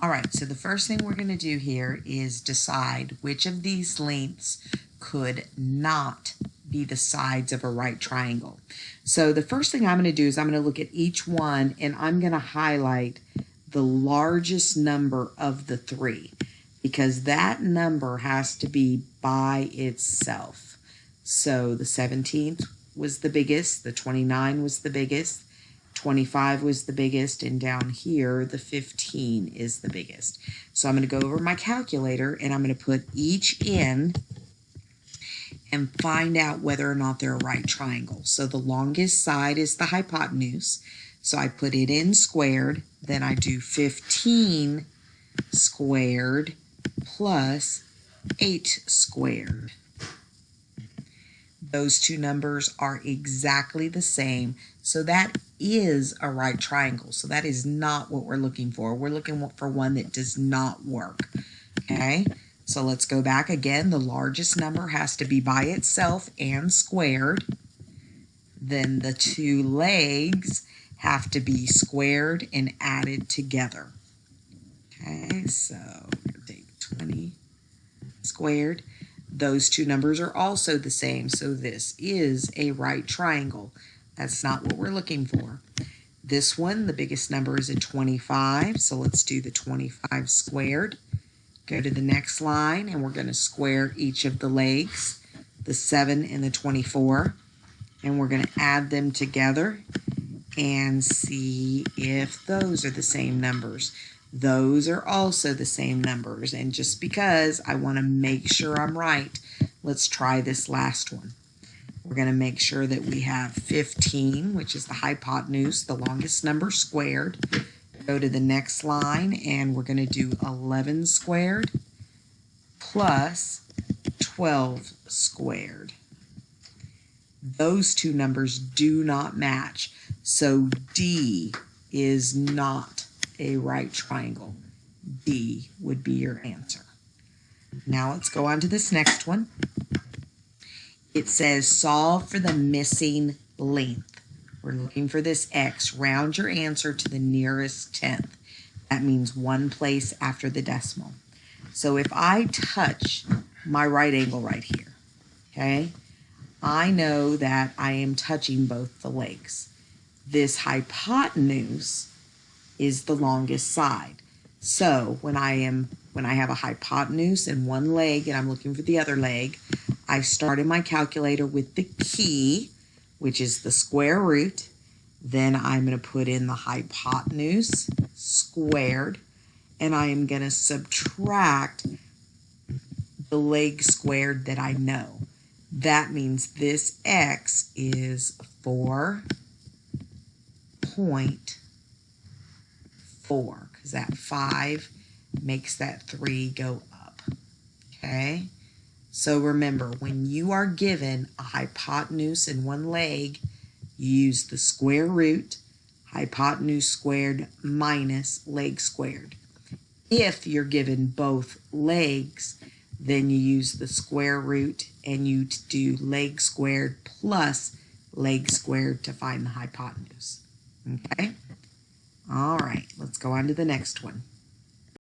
All right, so the first thing we're going to do here is decide which of these lengths could not be the sides of a right triangle. So the first thing I'm going to do is I'm going to look at each one and I'm going to highlight the largest number of the three, because that number has to be by itself. So the 17th was the biggest, the 29 was the biggest, 25 was the biggest, and down here the 15 is the biggest. So I'm going to go over my calculator and I'm going to put each in and find out whether or not they're a right triangle. So the longest side is the hypotenuse. So I put it in squared, then I do 15 squared plus 8 squared. Those two numbers are exactly the same. So that is a right triangle. So that is not what we're looking for. We're looking for one that does not work. Okay, so let's go back again. The largest number has to be by itself and squared. Then the two legs have to be squared and added together. Okay, so we're going to take 20 squared. Those two numbers are also the same, so this is a right triangle. That's not what we're looking for. This one, the biggest number is a 25, so let's do the 25 squared. Go to the next line, and we're going to square each of the legs, the 7 and the 24, and we're going to add them together and see if those are the same numbers. Those are also the same numbers, and just because I want to make sure I'm right, let's try this last one. We're going to make sure that we have 15, which is the hypotenuse, the longest number squared. Go to the next line, and we're going to do 11 squared plus 12 squared. Those two numbers do not match, so D is not a right triangle. D would be your answer. Now let's go on to this next one. It says solve for the missing length. We're looking for this X. Round your answer to the nearest tenth. That means one place after the decimal. So if I touch my right angle right here, okay, I know that I am touching both the legs. This hypotenuse is the longest side. So when I have a hypotenuse and one leg and I'm looking for the other leg, I start in my calculator with the key, which is the square root. Then I'm going to put in the hypotenuse squared, and I am going to subtract the leg squared that I know. That means this X is 4.4, because that 5 makes that 3 go up. Okay? So remember, when you are given a hypotenuse and one leg, you use the square root, hypotenuse squared minus leg squared. If you're given both legs, then you use the square root and you do leg squared plus leg squared to find the hypotenuse. Okay? All right, let's go on to the next one.